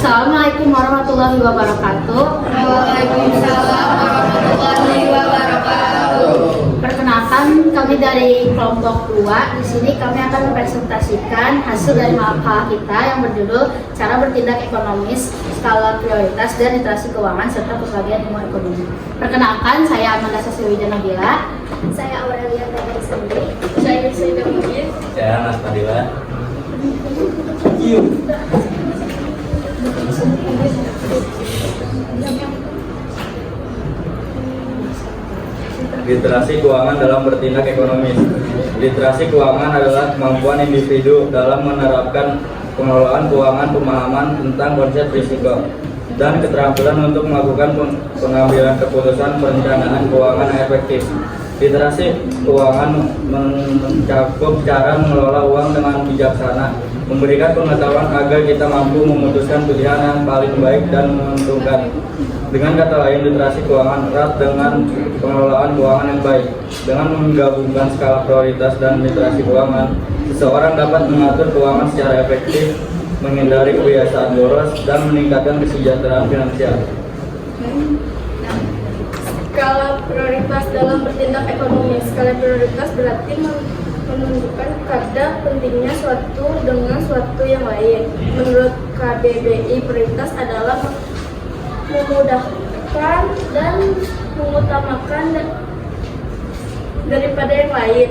Assalamualaikum warahmatullahi wabarakatuh. Waalaikumsalam warahmatullahi wabarakatuh. Perkenalkan, kami dari kelompok 2. Di sini kami akan mempresentasikan hasil dari makalah kita yang berjudul Cara Bertindak Ekonomis, Skala Prioritas dan Literasi Keuangan serta Pembagian Ilmu Ekonomi. Perkenalkan, saya Amanda Sasiwida Nabila. Saya Aurelia Gadai Sendiri. Saya Yusrida Mujid. Saya Mas Padilla. Literasi keuangan dalam bertindak ekonomis. Literasi keuangan adalah kemampuan individu dalam menerapkan pengelolaan keuangan, pemahaman tentang konsep risiko, dan keterampilan untuk melakukan pengambilan keputusan perencanaan keuangan yang efektif. Literasi keuangan mencakup cara mengelola uang dengan bijaksana, memberikan pengetahuan agar kita mampu memutuskan pilihan yang paling baik dan menguntungkan. Dengan kata lain, literasi keuangan erat dengan pengelolaan keuangan yang baik. Dengan menggabungkan skala prioritas dan literasi keuangan, seseorang dapat mengatur keuangan secara efektif, menghindari kebiasaan boros, dan meningkatkan kesejahteraan finansial. Skala prioritas dalam bertindak ekonomi. Skala prioritas berarti menunjukkan kadar pentingnya suatu dengan suatu yang lain. Menurut KBBI, prioritas adalah memudahkan dan mengutamakan daripada yang lain.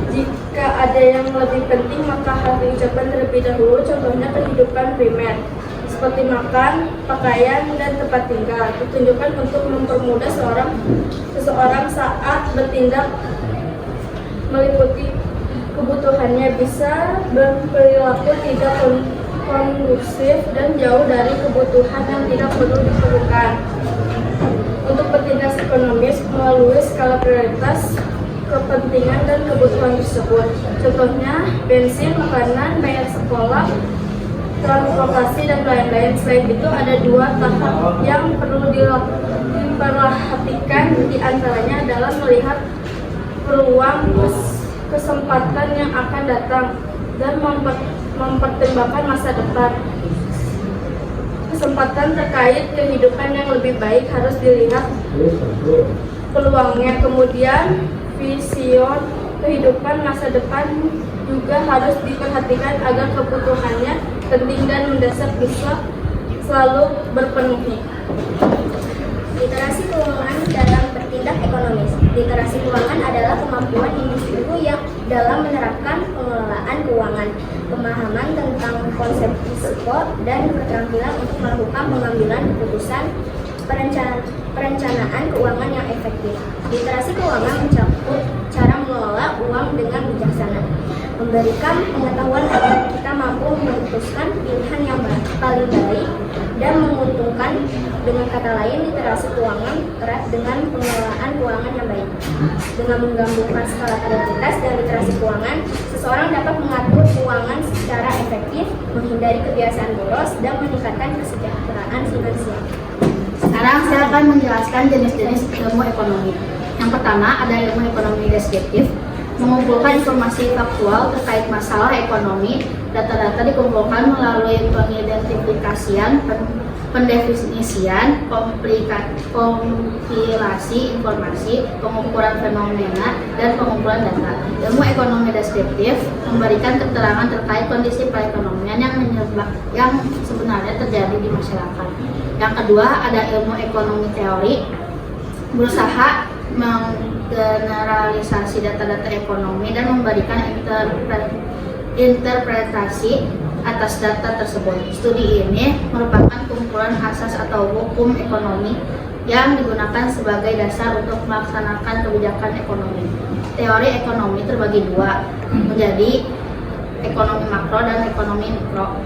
Jika ada yang lebih penting, maka harus diucapkan terlebih dahulu. Contohnya kehidupan primer seperti makan, pakaian, dan tempat tinggal. Ditunjukkan untuk mempermudah seseorang saat bertindak meliputi kebutuhannya, bisa berperilaku tidak kondusif dan jauh dari kebutuhan yang tidak perlu diperlukan. Untuk bertindak ekonomis melalui skala prioritas kepentingan dan kebutuhan tersebut. Contohnya bensin, makanan, bayar sekolah, transportasi, dan lain-lain. Selain itu ada 2 tahap yang perlu diperhatikan, diantaranya adalah melihat peluang kesempatan yang akan datang dan mempertimbangkan masa depan. Kesempatan terkait kehidupan yang lebih baik harus dilihat peluangnya. Kemudian vision kehidupan masa depan juga harus diperhatikan agar kebutuhannya penting dan mendesak bisa selalu berpenuhi. Literasi keuangan dalam bertindak ekonomis. Literasi keuangan adalah kemampuan individu yang dalam menerapkan pengelolaan keuangan, pemahaman tentang konsep risiko, dan keterampilan untuk melakukan pengambilan keputusan perencanaan keuangan yang efektif. Literasi keuangan mencakup cara mengelola uang dengan bijaksana, memberikan pengetahuan agar kita mampu memutuskan pilihan yang paling baik dan menguntungkan. Dengan kata lain, literasi keuangan erat dengan pengelolaan keuangan yang baik. Dengan menggabungkan skala prioritas dan literasi keuangan, seseorang dapat mengatur keuangan secara efektif, menghindari kebiasaan boros, dan meningkatkan kesejahteraan finansial. Sekarang saya akan menjelaskan jenis-jenis ilmu ekonomi. Yang pertama ada ilmu ekonomi deskriptif, mengumpulkan informasi faktual terkait masalah ekonomi. Data-data dikumpulkan melalui pengidentifikasian, pendefinisian, kompilasi informasi, pengukuran fenomena, dan pengumpulan data. Ilmu ekonomi deskriptif memberikan keterangan terkait kondisi perekonomian yang sebenarnya terjadi di masyarakat. Yang kedua ada ilmu ekonomi teori, berusaha menggeneralisasi data-data ekonomi dan memberikan interpretasi atas data tersebut. Studi ini merupakan kumpulan asas atau hukum ekonomi yang digunakan sebagai dasar untuk melaksanakan kebijakan ekonomi. Teori ekonomi terbagi 2, menjadi ekonomi makro dan ekonomi mikro.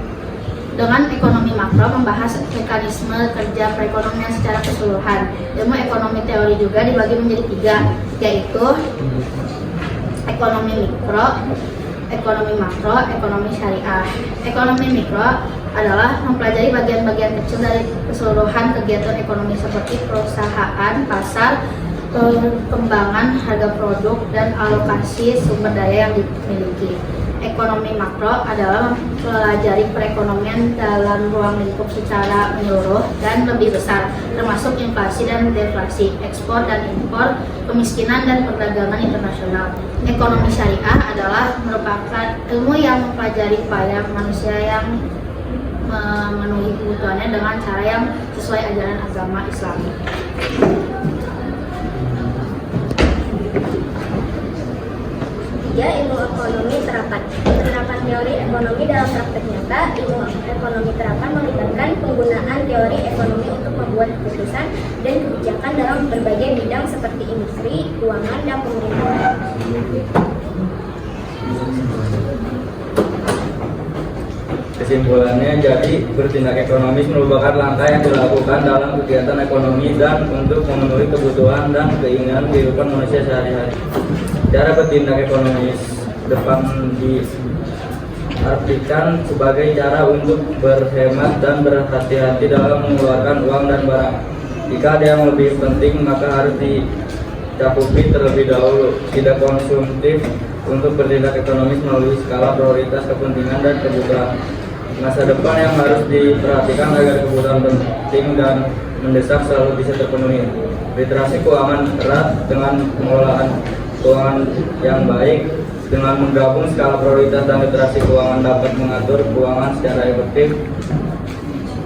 Dengan ekonomi makro membahas mekanisme kerja perekonomian secara keseluruhan. Ilmu ekonomi teori juga dibagi menjadi 3, yaitu ekonomi mikro, ekonomi makro, ekonomi syariah. Ekonomi mikro adalah mempelajari bagian-bagian kecil dari keseluruhan kegiatan ekonomi seperti perusahaan, pasar, pengembangan harga produk, dan alokasi sumber daya yang dimiliki. Ekonomi makro adalah mempelajari perekonomian dalam ruang lingkup secara menyeluruh dan lebih besar, termasuk inflasi dan deflasi, ekspor dan impor, kemiskinan dan perdagangan internasional. Ekonomi syariah adalah merupakan ilmu yang mempelajari upaya manusia yang memenuhi kebutuhannya dengan cara yang sesuai ajaran agama Islam. Ilmu ekonomi terapan. Penerapan teori ekonomi dalam praktek nyata. Ilmu ekonomi terapan melibatkan penggunaan teori ekonomi untuk membuat keputusan dan kebijakan dalam berbagai bidang seperti industri, keuangan, dan pemerintahan. Kesimpulannya, jadi bertindak ekonomis merupakan langkah yang dilakukan dalam kegiatan ekonomi dan untuk memenuhi kebutuhan dan keinginan kehidupan manusia sehari-hari. Cara bertindak ekonomis depan diartikan sebagai cara untuk berhemat dan berhati-hati dalam mengeluarkan uang dan barang. Jika ada yang lebih penting, maka harus dicakupi terlebih dahulu. Tidak konsumtif untuk bertindak ekonomis melalui skala prioritas kepentingan dan kebutuhan masa depan yang harus diperhatikan agar kebutuhan penting dan mendesak selalu bisa terpenuhi. Literasi keuangan erat dengan pengelolaan keuangan yang baik. Dengan menggabung skala prioritas dan literasi keuangan dapat mengatur keuangan secara efektif,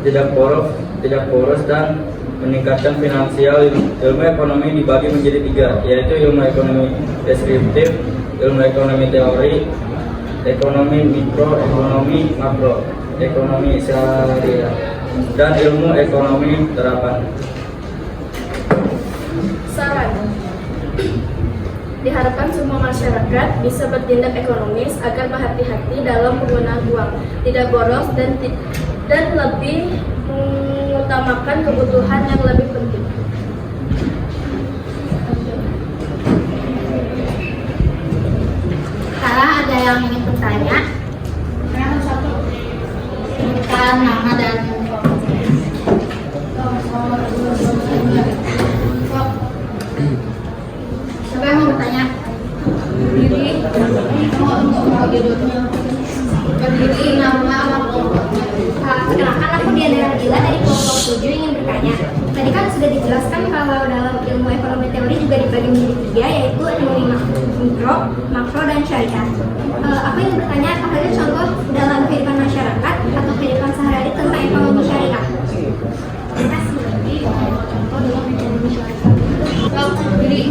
tidak boros dan meningkatkan finansial. Ilmu ekonomi dibagi menjadi 3, yaitu ilmu ekonomi deskriptif, ilmu ekonomi teori, ekonomi mikro, ekonomi makro, ekonomi syariah, dan ilmu ekonomi terapan. Saran: diharapkan semua masyarakat bisa bertindak ekonomis agar berhati-hati dalam penggunaan uang, tidak boros dan lebih mengutamakan kebutuhan yang lebih penting. Salah ada yang ingin bertanya? Bukan nama dan siapa yang mau bertanya? Berdiri, nama, Perkenalkan, aku Diana Radila dari kelompok 7 ingin bertanya. Tadi kan sudah dijelaskan kalau dalam ilmu ekonomi teori juga dibagi menjadi 3, yaitu ekonomi mikro, makro, dan syariah. Aku ingin bertanya, apakah ada contoh dalam kehidupan masyarakat atau kehidupan sehari-hari tentang ekonomi syariah? Terima kasih. Contoh dalam ekonomi syariah. berdiri.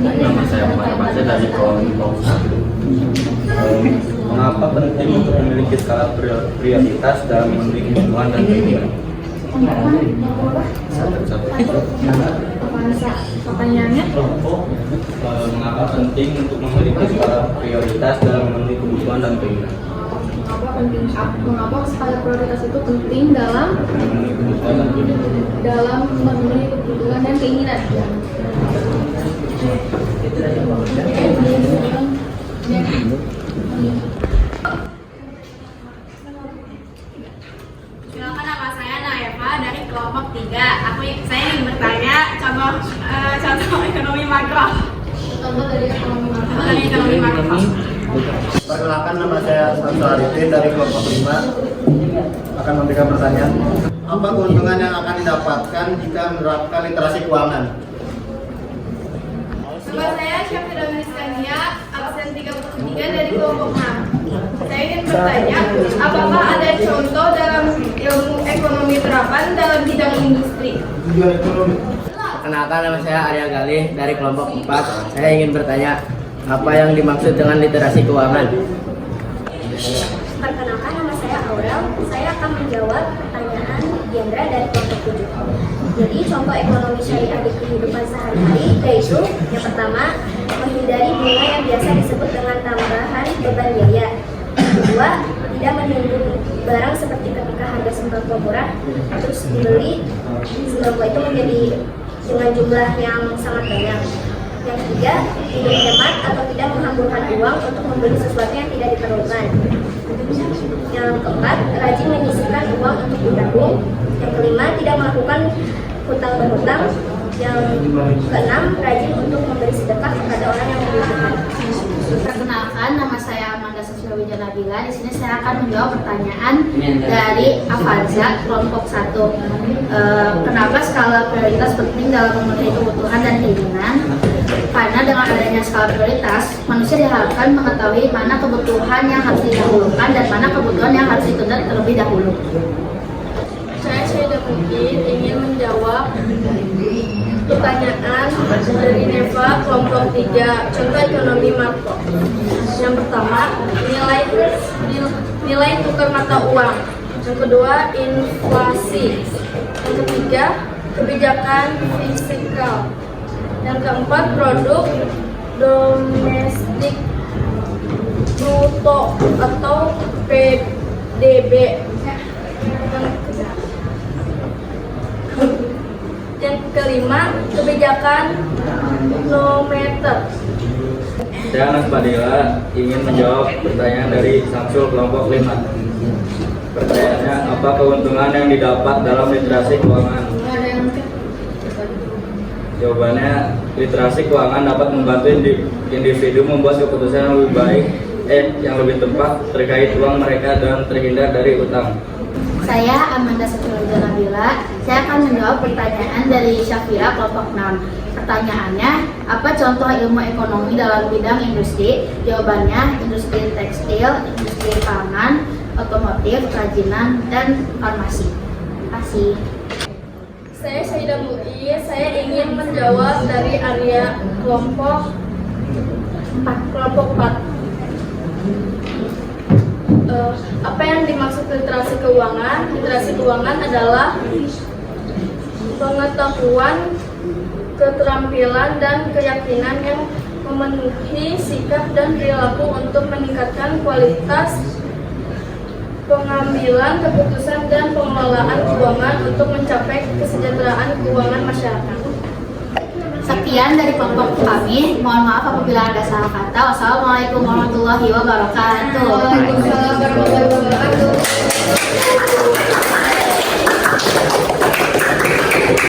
Nama saya Muhammad Masih dari kelompok 1. Mengapa penting untuk memiliki skala prioritas dalam memenuhi kebutuhan dan keinginan? Pertanyaannya? Mengapa penting untuk memiliki skala prioritas dalam memenuhi kebutuhan dan keinginan? Mengapa skala prioritas itu penting dalam Memenuhi kebutuhan dan keinginan. memenuhi kebutuhan dan keinginan? Silakan, nama saya Naeva dari kelompok 3. Saya ingin bertanya contoh ekonomi makro. Contoh dari ekonomi makro. Dari ekonomi makro. Perkenalkan, nama saya Samsul Arifin dari kelompok 5. Akan memberikan pertanyaan. Apa keuntungan yang akan didapatkan jika menerapkan literasi keuangan? Nama saya Syafira Miskania, absen 33 dari kelompok 6. Saya ingin bertanya, apakah ada contoh dalam ilmu ekonomi terapan dalam bidang industri? Tujuan ekonomi. Perkenalkan, nama saya Arya Galih dari kelompok 4. Saya ingin bertanya, apa yang dimaksud dengan literasi keuangan? Perkenalkan, nama saya Aurel. Saya akan menjawab pertanyaan Diandra dari kelompok 7. Jadi, contoh ekonomi syariah di kehidupan sehari-hari yaitu yang pertama, menghindari bunga yang biasa disebut dengan tambahan beban biaya. Yang kedua, tidak menimbun barang seperti ketika harga sembako murah terus dibeli, sembako itu menjadi dengan jumlah yang sangat banyak. Yang ketiga, tidak hemat atau tidak menghamburkan uang untuk membeli sesuatu yang tidak diperlukan. Yang keempat, rajin menyisihkan uang untuk ditabung. Yang kelima, tidak melakukan hutang berhutang. Yang keenam, rajin untuk memberi sedekah kepada orang yang membutuhkan. Perkenalkan, nama saya Amanda Saswiwija Nabila. Di sini saya akan menjawab pertanyaan dari Avanza kelompok 1. Kenapa skala prioritas penting dalam memenuhi kebutuhan dan keinginan? Karena dengan adanya skala prioritas, manusia diharapkan mengetahui mana kebutuhan yang harus didahulukan dan mana kebutuhan yang harus ditunda terlebih dahulu. Saya Syeda Mungkin ingin menjawab pertanyaan dari Neva kelompok 3, contoh ekonomi makro. Yang pertama, nilai tukar mata uang. Yang kedua, inflasi. Yang ketiga, kebijakan fiskal. Yang keempat, produk domestik bruto atau PDB. Yang kelima, kebijakan moneter. Saya Anas Padilla ingin menjawab pertanyaan dari Samsul kelompok 5. Pertanyaannya, apa keuntungan yang didapat dalam literasi keuangan? Jawabannya, literasi keuangan dapat membantu individu membuat keputusan yang lebih baik, yang lebih tepat terkait uang mereka dan terhindar dari utang. Saya Amanda Saswiwija Nabila. Saya akan menjawab pertanyaan dari Syafira kelompok 6. Pertanyaannya, apa contoh ilmu ekonomi dalam bidang industri? Jawabannya, industri tekstil, industri pangan, otomotif, kerajinan, dan farmasi. Terima kasih. Saya Syeda Mui, saya ingin menjawab dari Arya kelompok 4. Apa yang dimaksud literasi keuangan? Literasi keuangan adalah pengetahuan, keterampilan, dan keyakinan yang memenuhi sikap dan perilaku untuk meningkatkan kualitas pengambilan keputusan dan pengelolaan keuangan untuk mencapai kesejahteraan keuangan masyarakat. Sekian dari kelompok kami. Mohon maaf apabila ada salah kata. Wassalamualaikum warahmatullahi wabarakatuh.